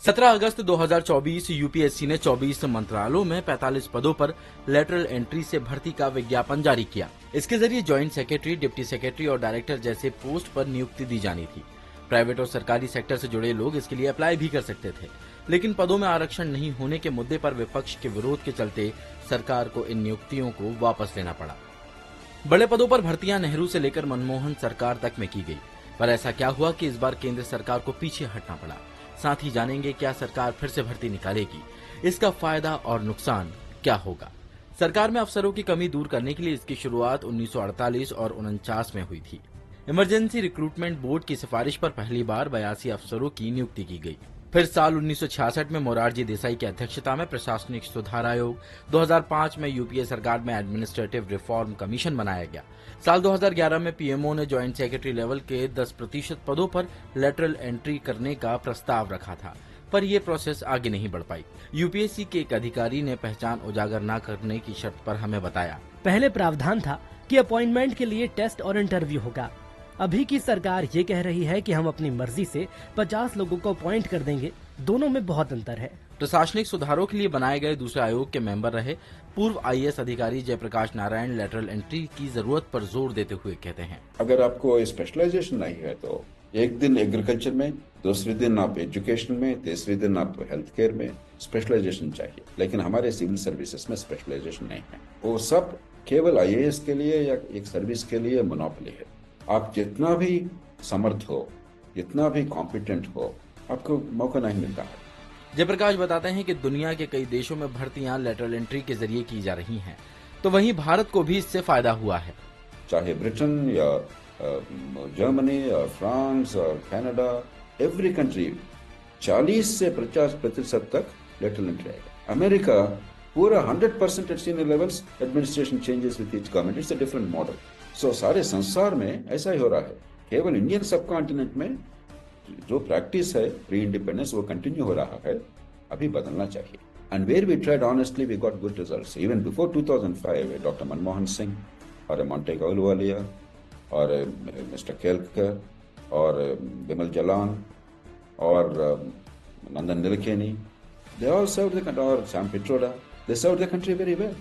17 अगस्त 2024 UPSC ने 24 मंत्रालयों में 45 पदों पर लेटरल एंट्री से भर्ती का विज्ञापन जारी किया। इसके जरिए ज्वाइंट सेक्रेटरी, डिप्टी सेक्रेटरी और डायरेक्टर जैसे पोस्ट पर नियुक्ति दी जानी थी। प्राइवेट और सरकारी सेक्टर से जुड़े लोग इसके लिए अप्लाई भी कर सकते थे, लेकिन पदों में आरक्षण नहीं होने के मुद्दे पर विपक्ष के विरोध के चलते सरकार को इन नियुक्तियों को वापस लेना पड़ा। बड़े पदों पर भर्तियां नेहरू से लेकर मनमोहन सरकार तक में की गई, पर ऐसा क्या हुआ कि इस बार केंद्र सरकार को पीछे हटना पड़ा। साथ ही जानेंगे क्या सरकार फिर से भर्ती निकालेगी, इसका फायदा और नुकसान क्या होगा। सरकार में अफसरों की कमी दूर करने के लिए इसकी शुरुआत 1948 और 49 में हुई थी। इमरजेंसी रिक्रूटमेंट बोर्ड की सिफारिश पर पहली बार 82 अफसरों की नियुक्ति की गई। फिर साल 1966 में मोरारजी देसाई की अध्यक्षता में प्रशासनिक सुधार आयोग, 2005 में यूपीए सरकार में एडमिनिस्ट्रेटिव रिफॉर्म कमीशन बनाया गया। साल 2011 में पीएमओ ने ज्वाइंट सेक्रेटरी लेवल के 10% पदों पर लेटरल एंट्री करने का प्रस्ताव रखा था, पर यह प्रोसेस आगे नहीं बढ़ पाई। यूपीएससी के एक अधिकारी ने पहचान उजागर न करने की शर्त पर हमें बताया, पहले प्रावधान था कि अपॉइंटमेंट के लिए टेस्ट और इंटरव्यू होगा। अभी की सरकार ये कह रही है कि हम अपनी मर्जी से 50 लोगों को अपॉइंट कर देंगे। दोनों में बहुत अंतर है। प्रशासनिक सुधारों के लिए बनाए गए दूसरे आयोग के मेंबर रहे पूर्व आईएएस अधिकारी जयप्रकाश नारायण लेटरल एंट्री की जरूरत पर जोर देते हुए कहते हैं, अगर आपको स्पेशलाइजेशन नहीं है तो एक दिन एग्रीकल्चर में, दूसरे दिन आप एजुकेशन में, तीसरे दिन आप हेल्थ केयर में स्पेशलाइजेशन चाहिए। लेकिन हमारे सिविल सर्विसेज में स्पेशलाइजेशन नहीं है। वो सब केवल आईएएस के लिए या एक सर्विस के लिए मोनोपोली है। आप जितना भी समर्थ हो, जितना भी कॉम्पिटेंट हो, आपको मौका नहीं मिलता है। जयप्रकाश बताते हैं कि दुनिया के कई देशों में भर्तियां लेटरल एंट्री के जरिए की जा रही हैं, तो वहीं भारत को भी इससे फायदा हुआ है। चाहे ब्रिटेन या जर्मनी और फ्रांस और कनाडा, एवरी कंट्री 40 से 50% तक लेटरल एंट्री आएगा। अमेरिका पूरा 100% at senior levels administration changes with each government. It's a different model. So सारे संसार में ऐसा ही हो रहा है। केवल इंडियन सब कॉन्टिनेंट में जो प्रैक्टिस है प्री इंडिपेंडेंस वो कंटिन्यू हो रहा है, अभी बदलना चाहिए। And where we tried honestly we got good results. Even before 2005 doctor Manmohan Singh और मोंटेग अहलुवालिया और मिस्टर केलकर और बिमल जलान और नंदन निलकेनी, they all served the country, or Sam Pitroda, they served the country very well.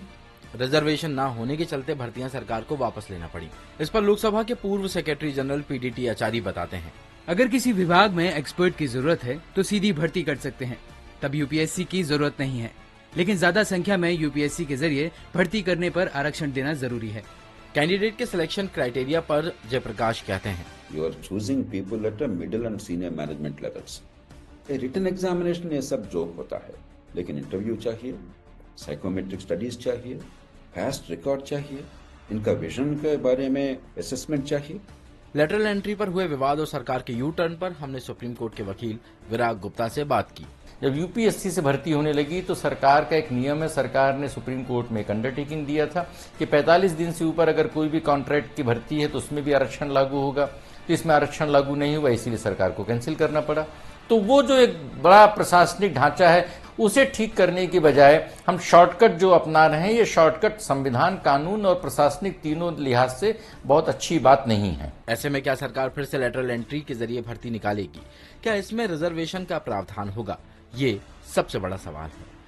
Reservation न होने के चलते भर्तियां सरकार को वापस लेना पड़ी। इस पर लोकसभा के पूर्व सेक्रेटरी जनरल पीडीटी आचार्य बताते हैं, अगर किसी विभाग में एक्सपर्ट की जरूरत है तो सीधी भर्ती कर सकते हैं, तब यूपीएससी की जरूरत नहीं है। लेकिन ज्यादा संख्या में यूपीएससी के जरिए भर्ती करने पर आरक्षण देना जरूरी है। कैंडिडेट के सिलेक्शन क्राइटेरिया पर जयप्रकाश कहते हैं, You are choosing people at a middle and senior management levels. Written examination ये सब जोक होता है, लेकिन इंटरव्यू चाहिए, साइकोमेट्रिक स्टडीज चाहिए, फास्ट रिकॉर्ड चाहिए, इनका विजन के बारे में असेसमेंट चाहिए। लेटरल एंट्री पर हुए विवाद और सरकार के यू टर्न पर हमने सुप्रीम कोर्ट के वकील विराग गुप्ता से बात की। जब यूपीएससी से भर्ती होने लगी तो सरकार का एक नियम है, सरकार ने सुप्रीम कोर्ट में एक अंडरटेकिंग दिया था कि 45 दिन से ऊपर अगर कोई भी कॉन्ट्रैक्ट की भर्ती है तो उसमें भी आरक्षण लागू होगा। तो इसमें आरक्षण लागू नहीं हुआ, इसीलिए सरकार को कैंसिल करना पड़ा। तो वो जो एक बड़ा प्रशासनिक ढांचा है उसे ठीक करने की बजाय हम शॉर्टकट जो अपना रहे हैं, ये शॉर्टकट संविधान, कानून और प्रशासनिक तीनों लिहाज से बहुत अच्छी बात नहीं है। ऐसे में क्या सरकार फिर से लेटरल एंट्री के जरिए भर्ती निकालेगी? क्या इसमें रिजर्वेशन का प्रावधान होगा? ये सबसे बड़ा सवाल है।